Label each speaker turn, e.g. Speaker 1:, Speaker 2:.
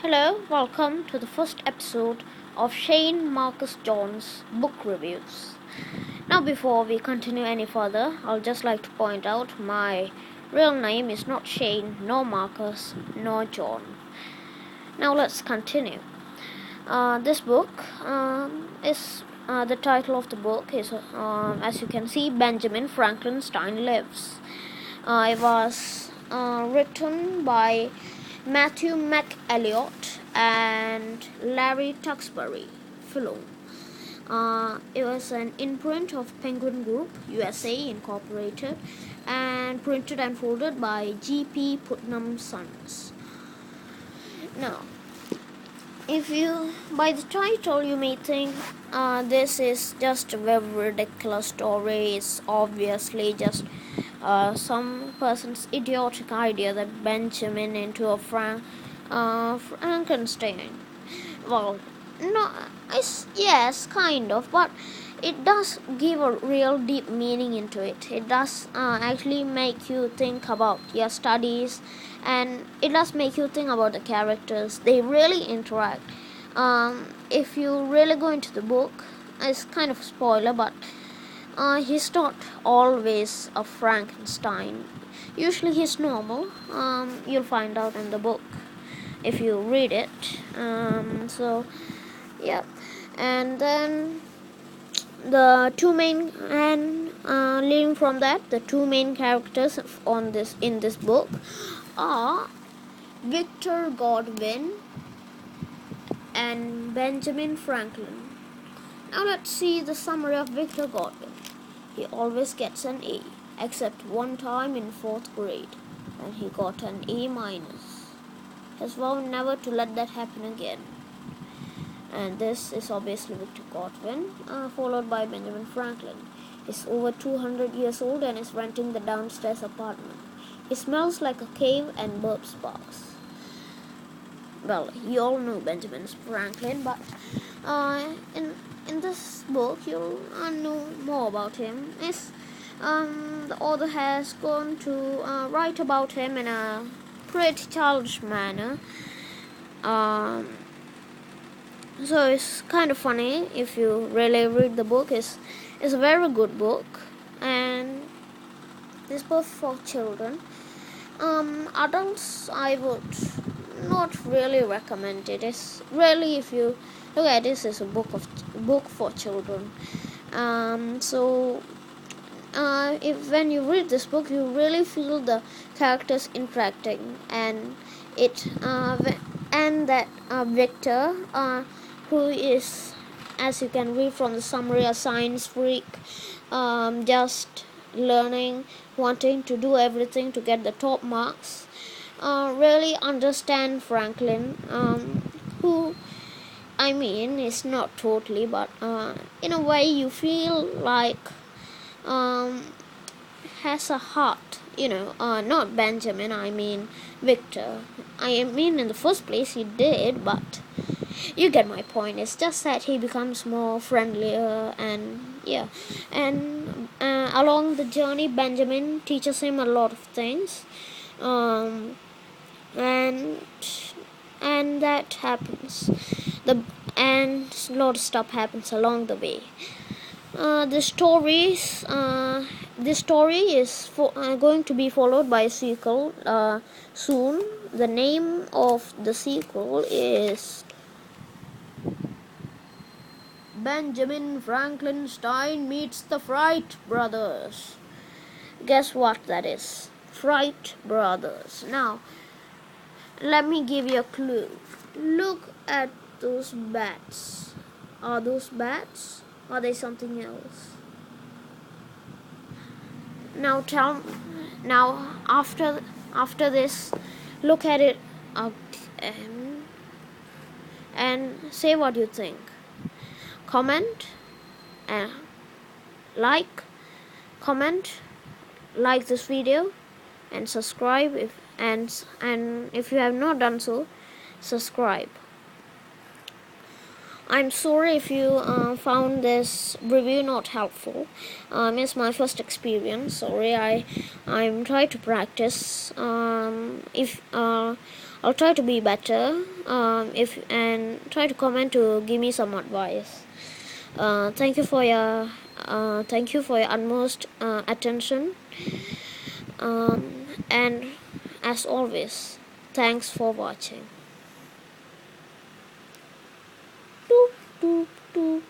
Speaker 1: Hello, welcome to the first episode of Shane Marcus John's book reviews. Now, before we continue any further, I'll just like to point out my real name is not Shane, nor Marcus, nor John. Now, let's continue. This book is the title of the book is, as you can see, Benjamin Franklestein Lives. It was written by Matthew McElligott and Larry Tuxbory, Philom. It was an imprint of Penguin Group USA Incorporated and printed and folded by G.P. Putnam Sons. Now, if you, by the title, you may think this is just a very ridiculous story. It's obviously just some person's idiotic idea that Benjamin into a Frankenstein. Well, no, yes, kind of, but it does give a real deep meaning into it. It does actually make you think about your studies, and it does make you think about the characters. They really interact. If you really go into the book, it's kind of a spoiler, but he's not always a Frankenstein. Usually he's normal. You'll find out in the book if you read it. Yeah. And then the two main leading from that, the two main characters in this book are Victor Godwin and Benjamin Franklin. Now let's see the summary of Victor Godwin. He always gets an A, except one time in 4th grade, when he got an A minus. Has vowed never to let that happen again. And this is obviously Victor Godwin, followed by Benjamin Franklin. He's over 200 years old and is renting the downstairs apartment. He smells like a cave and burps sparks. Well, you all know Benjamin Franklin, but in this book you'll know more about him. The author has gone to write about him in a pretty childish manner. So it's kind of funny if you really read the book. It's a very good book, and it's both for children. Adults, I would not really recommend it. It's really, if you look at this, it's a book for children. If when you read this book, you really feel the characters interacting, and Victor, who is, as you can read from the summary, a science freak, just learning, wanting to do everything to get the top marks, really understand Franklin, who, I mean, is not totally, but in a way you feel like has a heart, not Benjamin, I mean Victor. I mean, in the first place he did, but you get my point. It's just that he becomes more friendlier, and along the journey Benjamin teaches him a lot of things, and that happens, and a lot of stuff happens along the way. This story is going to be followed by a sequel soon. The name of the sequel is Benjamin Franklestein Meets the Fright Brothers. Guess what that is? Fright Brothers. Now, let me give you a clue. Look at those bats. Are those bats? Are they something else? Now after this, look at it and say what you think. Comment and like this video, and subscribe if you have not done so, subscribe. I'm sorry if you found this review not helpful. It's my first experience. Sorry, I'm trying to practice. If I'll try to be better. If and try to comment to give me some advice. Thank you for your utmost attention. And as always, thanks for watching. Doop, doop, doop.